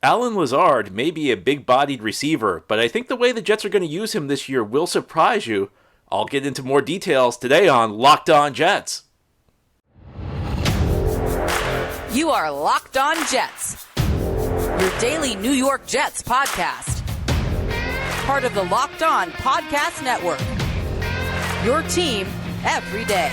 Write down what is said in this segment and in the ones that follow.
Allen Lazard may be a big-bodied receiver, but I think the way the Jets are going to use him this year will surprise you. I'll get into more details today on Locked On Jets. You are Locked On Jets, your daily New York Jets podcast. Part of the Locked On Podcast Network, your team every day.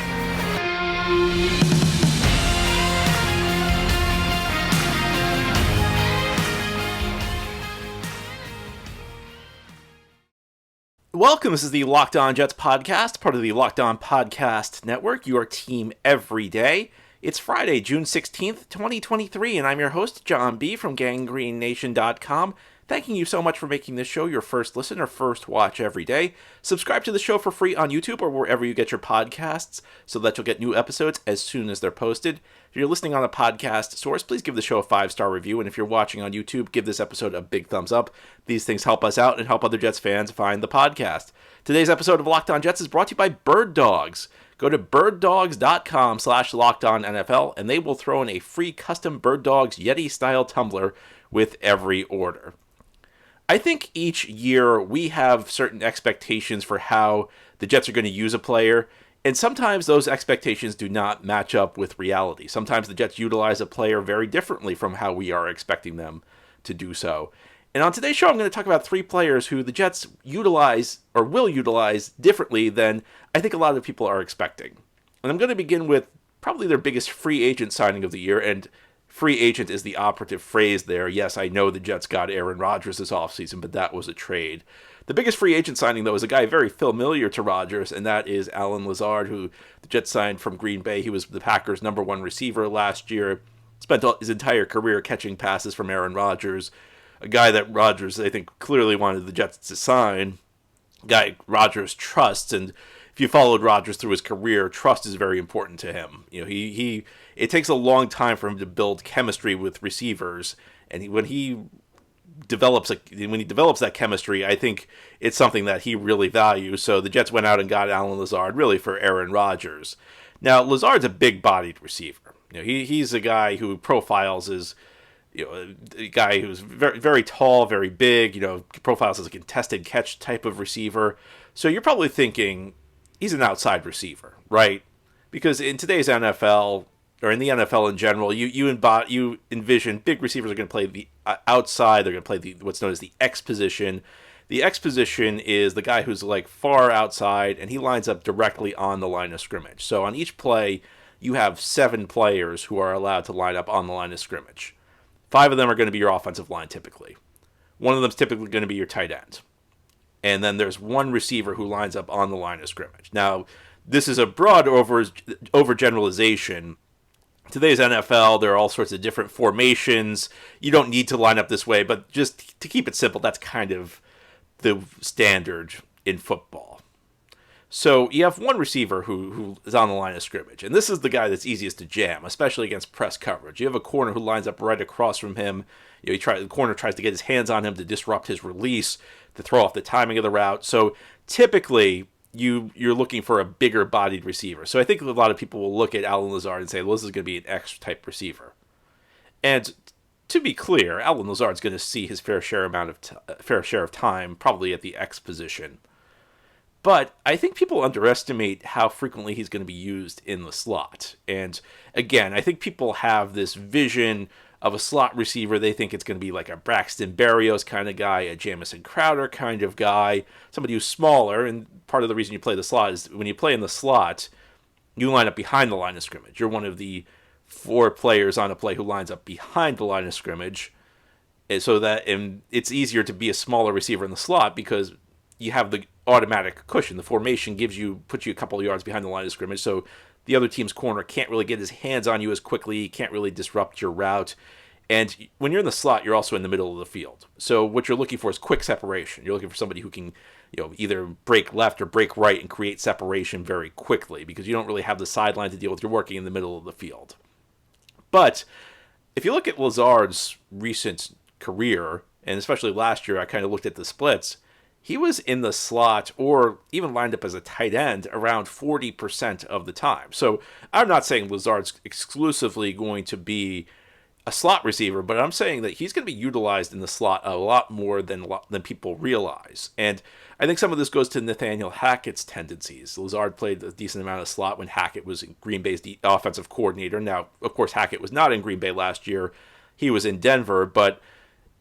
Welcome, this is the Locked On Jets podcast, part of the Locked On Podcast Network, your team every day. It's Friday, June 16th, 2023, and I'm your host, John B. from GangreneNation.com. Thanking you so much for making this show your first listen or first watch every day. Subscribe to the show for free on YouTube or wherever you get your podcasts so that you'll get new episodes as soon as they're posted. If you're listening on a podcast source, please give the show a 5-star review. And if you're watching on YouTube, give this episode a big thumbs up. These things help us out and help other Jets fans find the podcast. Today's episode of Locked On Jets is brought to you by Birddogs. Go to birddogs.com/LockedOnNFL and they will throw in a free custom Birddogs Yeti-style tumbler with every order. I think each year we have certain expectations for how the Jets are going to use a player, and sometimes those expectations do not match up with reality. Sometimes the Jets utilize a player very differently from how we are expecting them to do so. And on today's show, I'm going to talk about 3 players who the Jets utilize or will utilize differently than I think a lot of people are expecting. And I'm going to begin with probably their biggest free agent signing of the year, and free agent is the operative phrase there. Yes, I know the Jets got Aaron Rodgers this offseason, but that was a trade. The biggest free agent signing, though, is a guy very familiar to Rodgers, and that is Allen Lazard, who the Jets signed from Green Bay. He was the Packers' #1 receiver last year, spent his entire career catching passes from Aaron Rodgers, a guy that Rodgers, I think, clearly wanted the Jets to sign, a guy Rodgers trusts, and if you followed Rodgers through his career, trust is very important to him. You know, it takes a long time for him to build chemistry with receivers, and when he develops that chemistry, I think it's something that he really values. So the Jets went out and got Allen Lazard really for Aaron Rodgers. Now Lazard's a big-bodied receiver. You know, he's a guy who profiles as, you know, a guy who's very, very tall, very big. You know, profiles as a contested catch type of receiver. So you're probably thinking he's an outside receiver, right? Because in today's NFL, or in the NFL in general, you envision big receivers are going to play the outside. They're going to play what's known as the X position. The X position is the guy who's like far outside, and he lines up directly on the line of scrimmage. So on each play, you have 7 players who are allowed to line up on the line of scrimmage. 5 of them are going to be your offensive line typically. One of them is typically going to be your tight end. And then there's 1 receiver who lines up on the line of scrimmage. Now, this is a broad overgeneralization. Today's NFL, there are all sorts of different formations. You don't need to line up this way, but just to keep it simple, that's kind of the standard in football. So you have 1 receiver who is on the line of scrimmage, and this is the guy that's easiest to jam, especially against press coverage. You have a corner who lines up right across from him. You know, the corner tries to get his hands on him to disrupt his release, to throw off the timing of the route. So typically, you're looking for a bigger-bodied receiver. So I think a lot of people will look at Allen Lazard and say, well, this is going to be an X-type receiver. And to be clear, Allen Lazard's going to see his fair share of time, probably at the X position. But I think people underestimate how frequently he's going to be used in the slot. And again, I think people have this vision of a slot receiver. They think it's going to be like a Braxton Berrios kind of guy, a Jamison Crowder kind of guy, somebody who's smaller. And part of the reason you play the slot is when you play in the slot, you line up behind the line of scrimmage. You're one of the 4 players on a play who lines up behind the line of scrimmage. And so that it's easier to be a smaller receiver in the slot because you have the automatic cushion. The formation puts you a couple of yards behind the line of scrimmage. So the other team's corner can't really get his hands on you as quickly, can't really disrupt your route. And when you're in the slot, you're also in the middle of the field. So what you're looking for is quick separation. You're looking for somebody who can, either break left or break right and create separation very quickly because you don't really have the sideline to deal with. You're working in the middle of the field. But if you look at Lazard's recent career, and especially last year, I kind of looked at the splits, he was in the slot or even lined up as a tight end around 40% of the time. So I'm not saying Lazard's exclusively going to be a slot receiver, but I'm saying that he's going to be utilized in the slot a lot more than people realize. And I think some of this goes to Nathaniel Hackett's tendencies. Lazard played a decent amount of slot when Hackett was Green Bay's offensive coordinator. Now, of course, Hackett was not in Green Bay last year. He was in Denver, but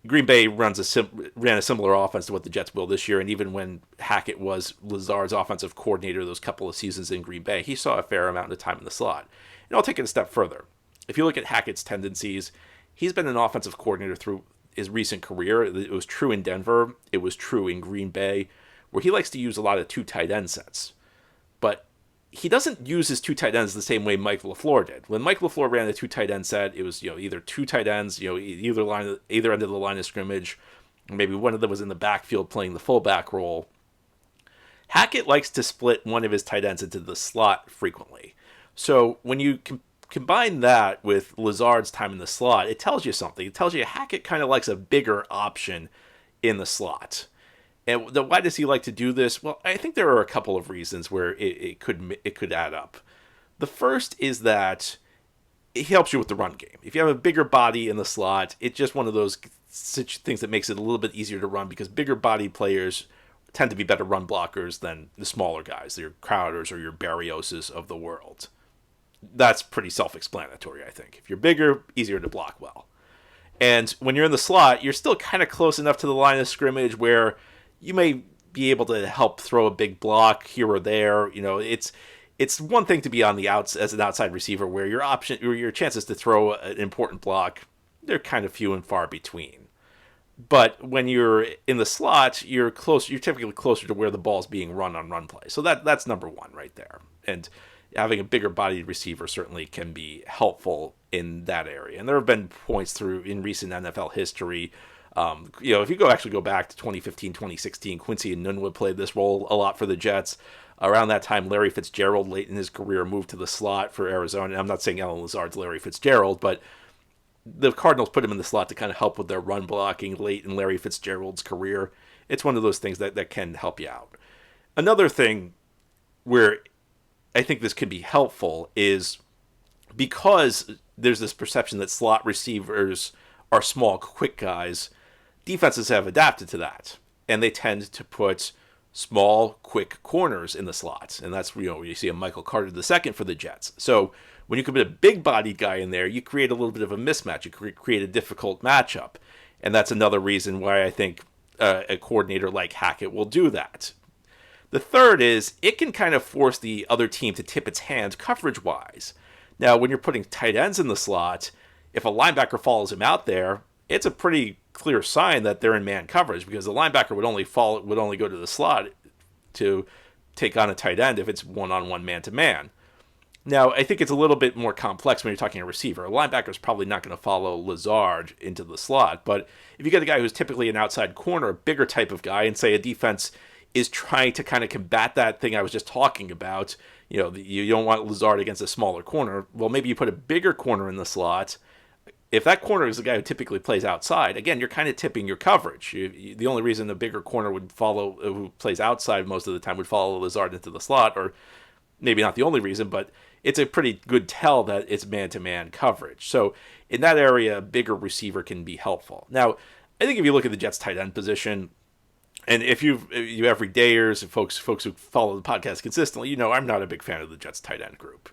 Green Bay ran a similar offense to what the Jets will this year. And even when Hackett was Lazard's offensive coordinator those couple of seasons in Green Bay, he saw a fair amount of time in the slot. And I'll take it a step further. If you look at Hackett's tendencies, he's been an offensive coordinator through his recent career. It was true in Denver. It was true in Green Bay, where he likes to use a lot of 2 tight end sets. But he doesn't use his 2 tight ends the same way Mike LaFleur did. When Mike LaFleur ran a 2 tight end set, it was either 2 tight ends, either end of the line of scrimmage, or maybe one of them was in the backfield playing the fullback role. Hackett likes to split one of his tight ends into the slot frequently. So when you combine that with Lazard's time in the slot, it tells you something. It tells you Hackett kind of likes a bigger option in the slot. And why does he like to do this? Well, I think there are a couple of reasons where it could add up. The first is that it helps you with the run game. If you have a bigger body in the slot, it's just one of those things that makes it a little bit easier to run, because bigger body players tend to be better run blockers than the smaller guys, your Crowders or your Berrioses of the world. That's pretty self-explanatory, I think. If you're bigger, easier to block well. And when you're in the slot, you're still kind of close enough to the line of scrimmage where you may be able to help throw a big block here or there. It's one thing to be on the outs as an outside receiver where your chances to throw an important block, they're kind of few and far between. But when you're in the slot, you're typically closer to where the ball's being run on run play. So that's number one right there. And having a bigger bodied receiver certainly can be helpful in that area. And there have been points in recent NFL history. If you go back to 2015, 2016, Quincy Enunwa played this role a lot for the Jets. Around that time, Larry Fitzgerald, late in his career, moved to the slot for Arizona. I'm not saying Alan Lazard's Larry Fitzgerald, but the Cardinals put him in the slot to kind of help with their run blocking late in Larry Fitzgerald's career. It's one of those things that can help you out. Another thing where I think this could be helpful is because there's this perception that slot receivers are small, quick guys, defenses have adapted to that, and they tend to put small, quick corners in the slots, and that's you see a Michael Carter II for the Jets. So when you can put a big-bodied guy in there, you create a little bit of a mismatch. You create a difficult matchup, and that's another reason why I think a coordinator like Hackett will do that. The third is it can kind of force the other team to tip its hand coverage-wise. Now, when you're putting tight ends in the slot, if a linebacker follows him out there, it's a pretty clear sign that they're in man coverage, because the linebacker would only go to the slot to take on a tight end if it's one-on-one man-to-man. Now, I think it's a little bit more complex when you're talking a receiver. A linebacker is probably not going to follow Lazard into the slot, but if you get a guy who's typically an outside corner, a bigger type of guy, and say a defense is trying to kind of combat that thing I was just talking about, you don't want Lazard against a smaller corner, well, maybe you put a bigger corner in the slot. If that corner is the guy who typically plays outside, again, you're kind of tipping your coverage. The only reason a bigger corner who plays outside most of the time would follow Lazard into the slot, or maybe not the only reason, but it's a pretty good tell that it's man-to-man coverage. So in that area, a bigger receiver can be helpful. Now, I think if you look at the Jets tight end position, and if you everydayers and folks who follow the podcast consistently, I'm not a big fan of the Jets tight end group.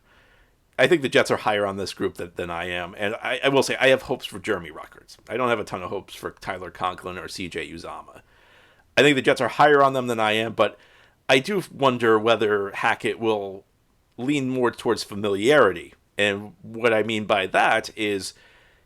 I think the Jets are higher on this group than I am. And I will say I have hopes for Jeremy Ruckards. I don't have a ton of hopes for Tyler Conklin or CJ Uzama. I think the Jets are higher on them than I am, but I do wonder whether Hackett will lean more towards familiarity. And what I mean by that is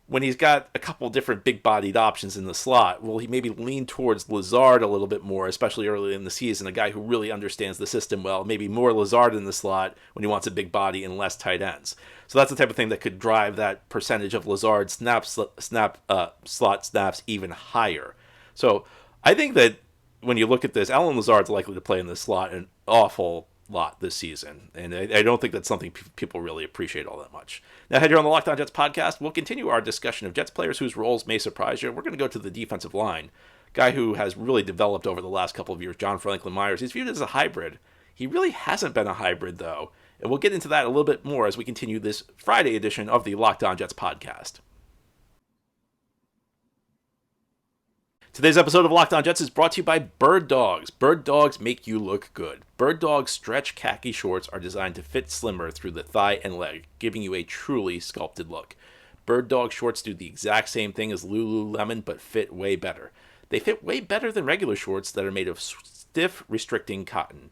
when he's got a couple different big-bodied options in the slot, will he maybe lean towards Lazard a little bit more, especially early in the season, a guy who really understands the system well, maybe more Lazard in the slot when he wants a big body and less tight ends. So that's the type of thing that could drive that percentage of Lazard slot snaps even higher. So I think that when you look at this, Alan Lazard's likely to play in this slot an awful lot this season, and I don't think that's something people really appreciate all that much. Now, ahead here on the Locked On Jets podcast, we'll continue our discussion of Jets players whose roles may surprise you. We're going to go to the defensive line, guy who has really developed over the last couple of years, John Franklin Myers. He's viewed as a hybrid. He really hasn't been a hybrid, though, and we'll get into that a little bit more as we continue this Friday edition of the Locked On Jets podcast. Today's episode of Locked On Jets is brought to you by Birddogs. Birddogs make you look good. Birddogs stretch khaki shorts are designed to fit slimmer through the thigh and leg, giving you a truly sculpted look. Birddog shorts do the exact same thing as Lululemon, but fit way better. They fit way better than regular shorts that are made of stiff, restricting cotton.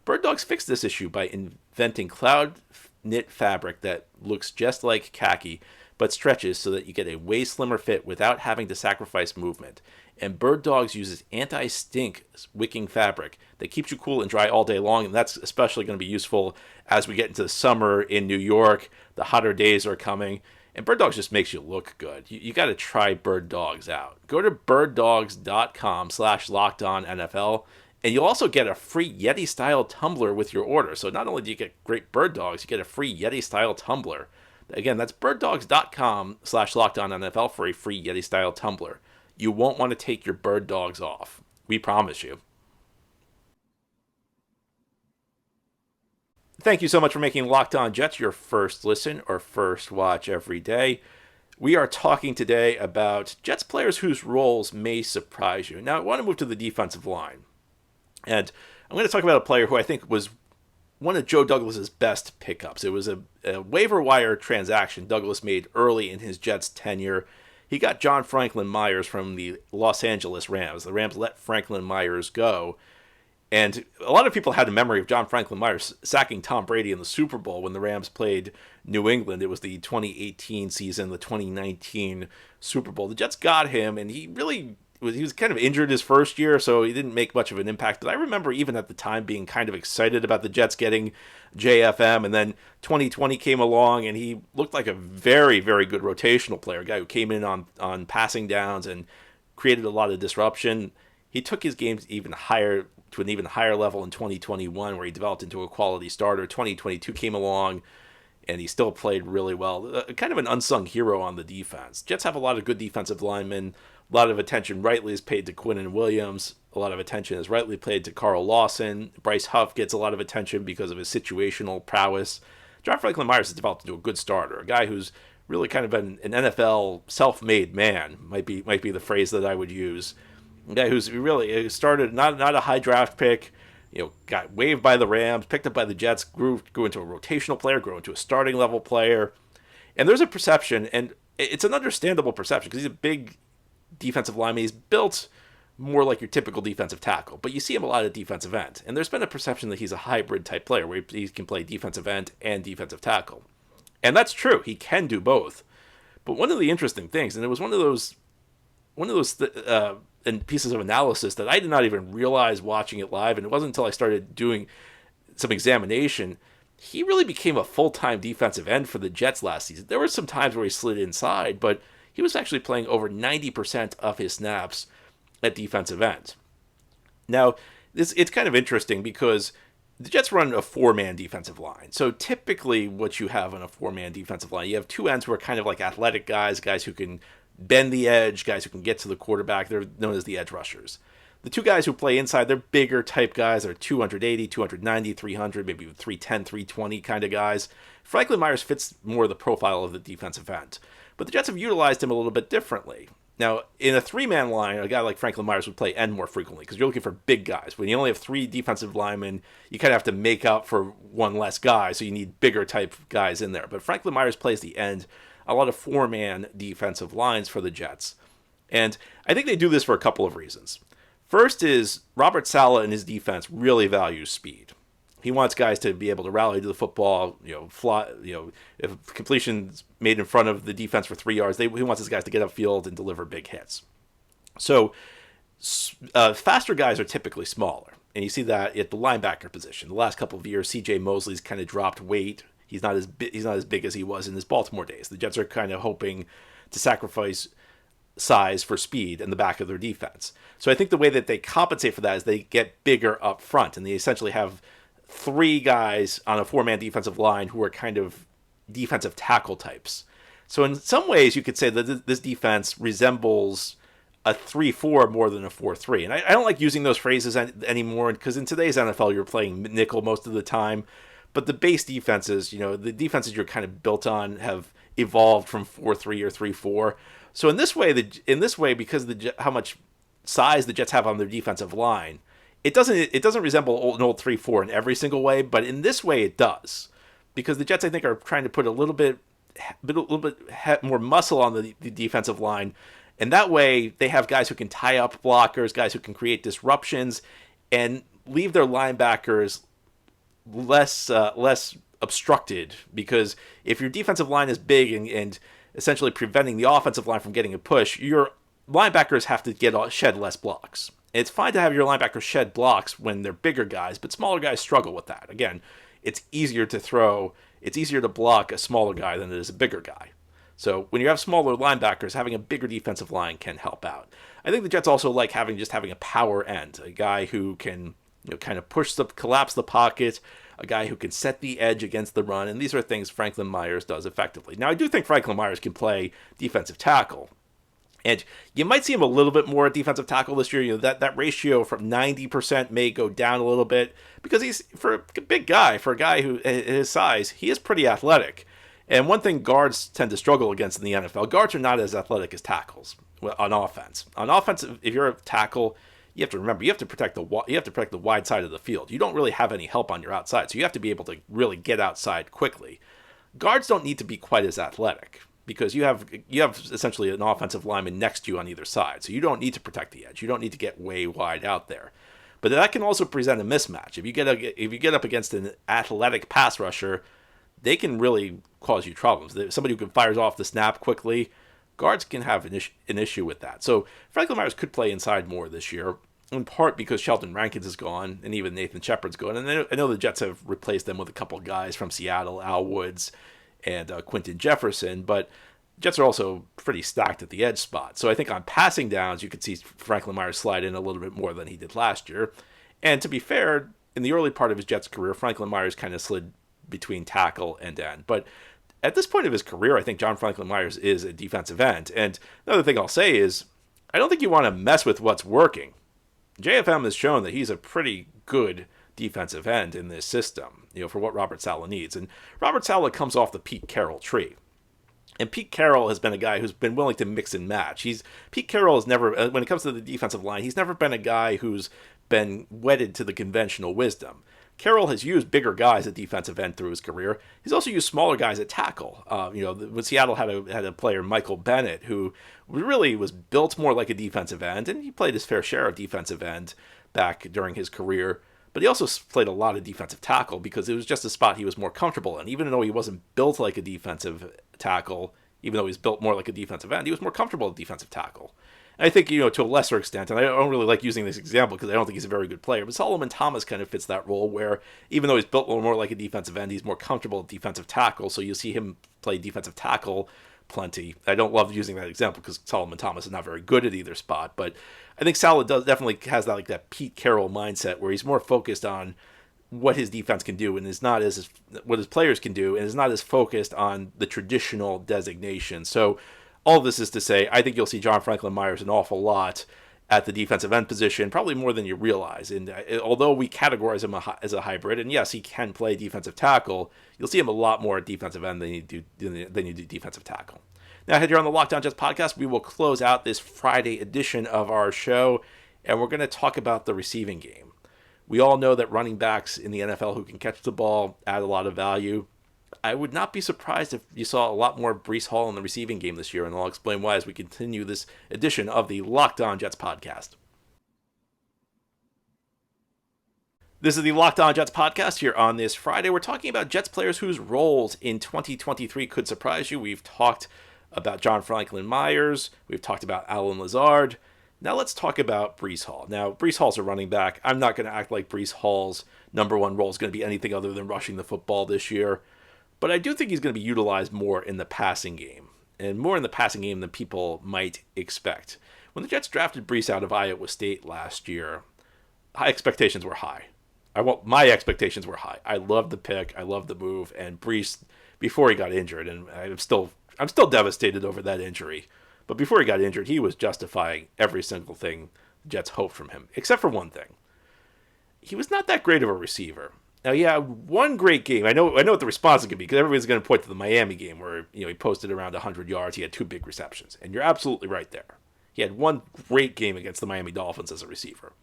Birddogs fixed this issue by inventing cloud knit fabric that looks just like khaki, but stretches so that you get a way slimmer fit without having to sacrifice movement. And Birddogs uses anti-stink wicking fabric that keeps you cool and dry all day long, and that's especially going to be useful as we get into the summer in New York. The hotter days are coming, and Birddogs just makes you look good. You got to try Birddogs out. Go to birddogs.com/LockedOnNFL, and you'll also get a free Yeti-style tumbler with your order. So not only do you get great Birddogs, you get a free Yeti-style tumbler. Again, that's birddogs.com/LockedOnNFL for a free Yeti-style tumbler. You won't want to take your Birddogs off. We promise you. Thank you so much for making Locked On Jets your first listen or first watch every day. We are talking today about Jets players whose roles may surprise you. Now, I want to move to the defensive line. And I'm going to talk about a player who I think was one of Joe Douglas's best pickups. It was a waiver wire transaction Douglas made early in his Jets tenure. He got John Franklin Myers from the Los Angeles Rams. The Rams let Franklin Myers go. And a lot of people had a memory of John Franklin Myers sacking Tom Brady in the Super Bowl when the Rams played New England. It was the 2018 season, the 2019 Super Bowl. The Jets got him, and he was kind of injured his first year, so he didn't make much of an impact. But I remember even at the time being kind of excited about the Jets getting JFM, and then 2020 came along, and he looked like a very, very good rotational player, a guy who came in on passing downs and created a lot of disruption. He took his games even higher to an even higher level in 2021, where he developed into a quality starter. 2022 came along, and he still played really well. Kind of an unsung hero on the defense. Jets have a lot of good defensive linemen. A lot of attention rightly is paid to Quinnen Williams. A lot of attention is rightly paid to Carl Lawson. Bryce Huff gets a lot of attention because of his situational prowess. John Franklin Myers has developed into a good starter, a guy who's really kind of been an NFL self-made man, might be the phrase that I would use. A guy who's really started not a high draft pick, got waived by the Rams, picked up by the Jets, grew into a rotational player, grew into a starting level player. And there's a perception, and it's an understandable perception because he's a big defensive lineman. He's built more like your typical defensive tackle, but you see him a lot at defensive end. And there's been a perception that he's a hybrid type player where he can play defensive end and defensive tackle. And that's true. He can do both. But one of the interesting things, and it was one of those pieces of analysis that I did not even realize watching it live, and it wasn't until I started doing some examination, he really became a full-time defensive end for the Jets last season. There were some times where he slid inside, but he was actually playing over 90% of his snaps at defensive end. Now, it's kind of interesting because the Jets run a four-man defensive line. So typically what you have on a four-man defensive line, you have two ends who are kind of like athletic guys who can bend the edge, guys who can get to the quarterback. They're known as the edge rushers. The two guys who play inside, they're bigger type guys. They're 280, 290, 300, maybe 310, 320 kind of guys. Franklin Myers fits more the profile of the defensive end. But the Jets have utilized him a little bit differently. Now, in a three-man line, a guy like Franklin Myers would play end more frequently because you're looking for big guys. When you only have three defensive linemen, you kind of have to make up for one less guy, so you need bigger type guys in there. But Franklin Myers plays the end, a lot of four-man defensive lines for the Jets. And I think they do this for a couple of reasons. First is Robert Saleh and his defense really values speed. He wants guys to be able to rally to the football, fly. If completion's made in front of the defense for 3 yards, he wants his guys to get upfield and deliver big hits. So faster guys are typically smaller, and you see that at the linebacker position. The last couple of years, C.J. Mosley's kind of dropped weight. He's not as big as he was in his Baltimore days. The Jets are kind of hoping to sacrifice size for speed in the back of their defense. So I think the way that they compensate for that is they get bigger up front, and they essentially have three guys on a four-man defensive line who are kind of defensive tackle types. So in some ways, you could say that this defense resembles a 3-4 more than a 4-3. And I don't like using those phrases anymore because in today's NFL, you're playing nickel most of the time. But the base defenses, the defenses you're kind of built on have evolved from 4-3 or 3-4. So in this way, because of how much size the Jets have on their defensive line, it doesn't resemble an old 3-4 in every single way, but in this way it does. Because the Jets, I think, are trying to put a little bit more muscle on the defensive line, and that way they have guys who can tie up blockers, guys who can create disruptions, and leave their linebackers less obstructed. Because if your defensive line is big and essentially preventing the offensive line from getting a push, your linebackers have to shed less blocks. It's fine to have your linebackers shed blocks when they're bigger guys, but smaller guys struggle with that. Again, it's easier to block a smaller guy than it is a bigger guy. So when you have smaller linebackers, having a bigger defensive line can help out. I think the Jets also like having a power end, a guy who can kind of collapse the pocket, a guy who can set the edge against the run, and these are things Franklin Myers does effectively. Now, I do think Franklin Myers can play defensive tackle, and you might see him a little bit more at defensive tackle this year. That ratio from 90% may go down a little bit because he's, for a big guy, for a guy who his size, he is pretty athletic. And one thing guards tend to struggle against in the NFL, guards are not as athletic as tackles on offense. On offense, if you're a tackle, you have to remember you have to protect the wide side of the field. You don't really have any help on your outside, so you have to be able to really get outside quickly. Guards don't need to be quite as athletic, because you have essentially an offensive lineman next to you on either side. So you don't need to protect the edge. You don't need to get way wide out there. But that can also present a mismatch. If you get up against an athletic pass rusher, they can really cause you problems. Somebody who can fire off the snap quickly, guards can have an issue with that. So Franklin Myers could play inside more this year, in part because Sheldon Rankins is gone and even Nathan Shepard's gone. And I know the Jets have replaced them with a couple of guys from Seattle, Al Woods and Quentin Jefferson, but Jets are also pretty stacked at the edge spot. So I think on passing downs, you could see Franklin Myers slide in a little bit more than he did last year. And to be fair, in the early part of his Jets career, Franklin Myers kind of slid between tackle and end. But at this point of his career, I think John Franklin Myers is a defensive end. And another thing I'll say is, I don't think you want to mess with what's working. JFM has shown that he's a pretty good defensive end in this system, for what Robert Saleh needs. And Robert Saleh comes off the Pete Carroll tree. And Pete Carroll has been a guy who's been willing to mix and match. Pete Carroll has never, when it comes to the defensive line, he's never been a guy who's been wedded to the conventional wisdom. Carroll has used bigger guys at defensive end through his career. He's also used smaller guys at tackle. When Seattle had a player, Michael Bennett, who really was built more like a defensive end, and he played his fair share of defensive end back during his career. But he also played a lot of defensive tackle because it was just a spot he was more comfortable in. Even though he wasn't built like a defensive tackle, even though he's built more like a defensive end, he was more comfortable at defensive tackle. And I think, to a lesser extent, and I don't really like using this example because I don't think he's a very good player, but Solomon Thomas kind of fits that role where even though he's built a little more like a defensive end, he's more comfortable at defensive tackle, so you'll see him play defensive tackle plenty. I don't love using that example because Solomon Thomas is not very good at either spot, but I think Saleh definitely has that Pete Carroll mindset where he's more focused on what his defense can do and is not as what his players can do and is not as focused on the traditional designation. So all this is to say, I think you'll see John Franklin Myers an awful lot at the defensive end position, probably more than you realize. And although we categorize him as a hybrid, and yes, he can play defensive tackle, you'll see him a lot more at defensive end than you do defensive tackle. Now, here on the Locked On Jets podcast, we will close out this Friday edition of our show, and we're going to talk about the receiving game. We all know that running backs in the NFL who can catch the ball add a lot of value. I would not be surprised if you saw a lot more Breece Hall in the receiving game this year, and I'll explain why as we continue this edition of the Locked On Jets podcast. This is the Locked On Jets podcast here on this Friday. We're talking about Jets players whose roles in 2023 could surprise you. We've talked about John Franklin Myers. We've talked about Allen Lazard. Now let's talk about Breece Hall. Now, Breece Hall's a running back. I'm not going to act like Breece Hall's number one role is going to be anything other than rushing the football this year. But I do think he's going to be utilized more in the passing game, and more in the passing game than people might expect. When the Jets drafted Breece out of Iowa State last year, my expectations were high. My expectations were high. I loved the pick. I loved the move. And Breece, before he got injured, and I'm still devastated over that injury, but before he got injured, he was justifying every single thing the Jets hoped from him, except for one thing. He was not that great of a receiver. Now, yeah, one great game. I know what the response is going to be because everybody's going to point to the Miami game where he posted around 100 yards. He had 2 big receptions, and you're absolutely right there. He had one great game against the Miami Dolphins as a receiver.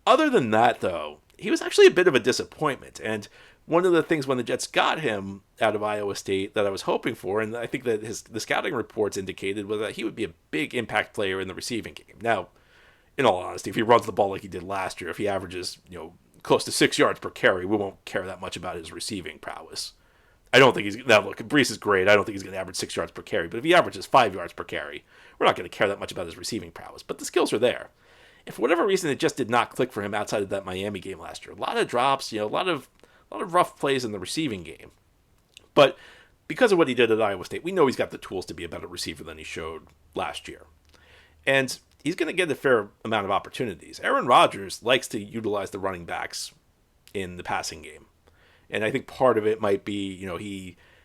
Other than that, though, he was actually a bit of a disappointment. And one of the things when the Jets got him out of Iowa State that I was hoping for, and I think that the scouting reports indicated, was that he would be a big impact player in the receiving game. Now, in all honesty, if he runs the ball like he did last year, if he averages, close to 6 yards per carry, we won't care that much about his receiving prowess. I don't think he's... Now, look, Breece is great. I don't think he's going to average 6 yards per carry. But if he averages 5 yards per carry, we're not going to care that much about his receiving prowess. But the skills are there. And for whatever reason, it just did not click for him outside of that Miami game last year. A lot of drops, a lot of rough plays in the receiving game. But because of what he did at Iowa State, we know he's got the tools to be a better receiver than he showed last year. And he's going to get a fair amount of opportunities. Aaron Rodgers likes to utilize the running backs in the passing game. And I think part of it might be,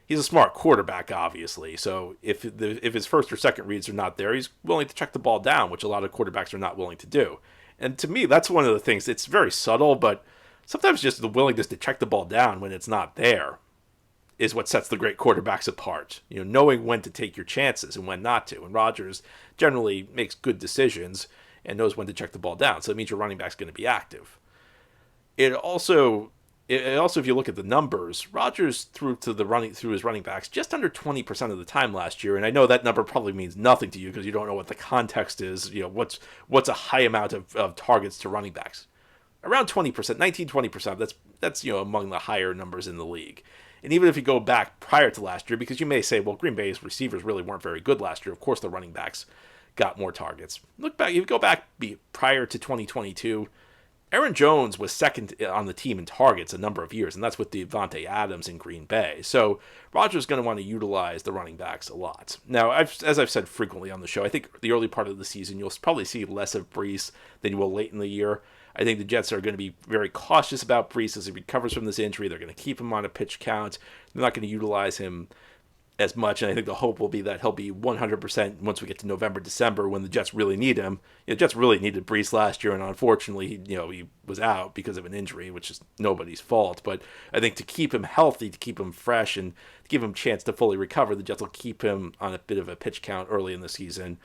he's a smart quarterback, obviously. So if his first or second reads are not there, he's willing to check the ball down, which a lot of quarterbacks are not willing to do. And to me, that's one of the things. It's very subtle, but sometimes just the willingness to check the ball down when it's not there is what sets the great quarterbacks apart. Knowing when to take your chances and when not to. And Rodgers generally makes good decisions and knows when to check the ball down. So it means your running back's going to be active. It also, if you look at the numbers, Rodgers threw his running backs just under 20% of the time last year. And I know that number probably means nothing to you because you don't know what the context is. What's a high amount of targets to running backs? Around 20%, 19-20%. That's among the higher numbers in the league. And even if you go back prior to last year, because you may say, well, Green Bay's receivers really weren't very good last year. Of course, the running backs got more targets. Look back, if you go back prior to 2022, Aaron Jones was second on the team in targets a number of years, and that's with Devontae Adams in Green Bay. So Rodgers is going to want to utilize the running backs a lot. Now, as I've said frequently on the show, I think the early part of the season, you'll probably see less of Breece than you will late in the year. I think the Jets are going to be very cautious about Breece as he recovers from this injury. They're going to keep him on a pitch count. They're not going to utilize him as much, and I think the hope will be that he'll be 100% once we get to November, December, when the Jets really need him. The Jets really needed Breece last year, and unfortunately, he was out because of an injury, which is nobody's fault. But I think to keep him healthy, to keep him fresh, and to give him a chance to fully recover, the Jets will keep him on a bit of a pitch count early in the season.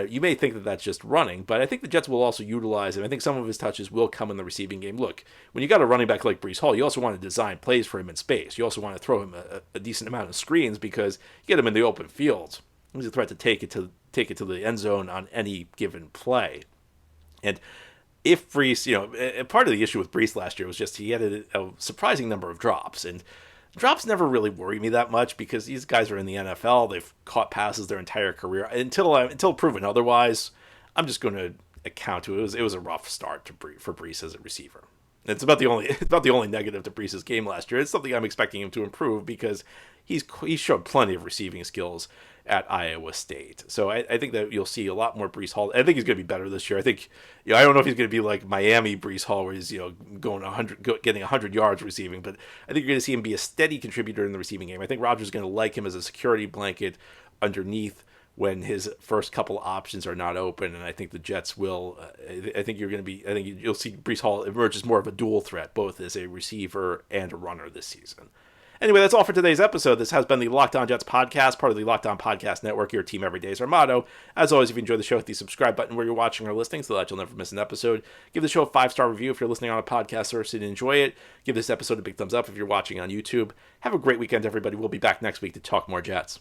You may think that that's just running, but I think the Jets will also utilize him. I think some of his touches will come in the receiving game. Look, when you got a running back like Breece Hall, you also want to design plays for him in space. You also want to throw him a decent amount of screens because you get him in the open field. He's a threat to take it to the end zone on any given play. And if Breece, part of the issue with Breece last year was just he had a surprising number of drops, and drops never really worry me that much because these guys are in the NFL. They've caught passes their entire career. Until proven otherwise, I'm just going to account to it. It was a rough start for Breece as a receiver. It's about the only negative to Breece's game last year. It's something I'm expecting him to improve because he showed plenty of receiving skills at Iowa State. So I think that you'll see a lot more Breece Hall. I think he's going to be better this year. I think, I don't know if he's going to be like Miami Breece Hall, where he's getting 100 yards receiving, but I think you're going to see him be a steady contributor in the receiving game. I think Rodgers is going to like him as a security blanket underneath when his first couple options are not open, and I think the Jets will. I think you'll see Breece Hall emerge as more of a dual threat, both as a receiver and a runner this season. Anyway, that's all for today's episode. This has been the Locked On Jets podcast, part of the Locked On Podcast Network. Your team every day is our motto. As always, if you enjoy the show, hit the subscribe button where you're watching or listening so that you'll never miss an episode. Give the show a 5-star review if you're listening on a podcast service and enjoy it. Give this episode a big thumbs up if you're watching on YouTube. Have a great weekend, everybody. We'll be back next week to talk more Jets.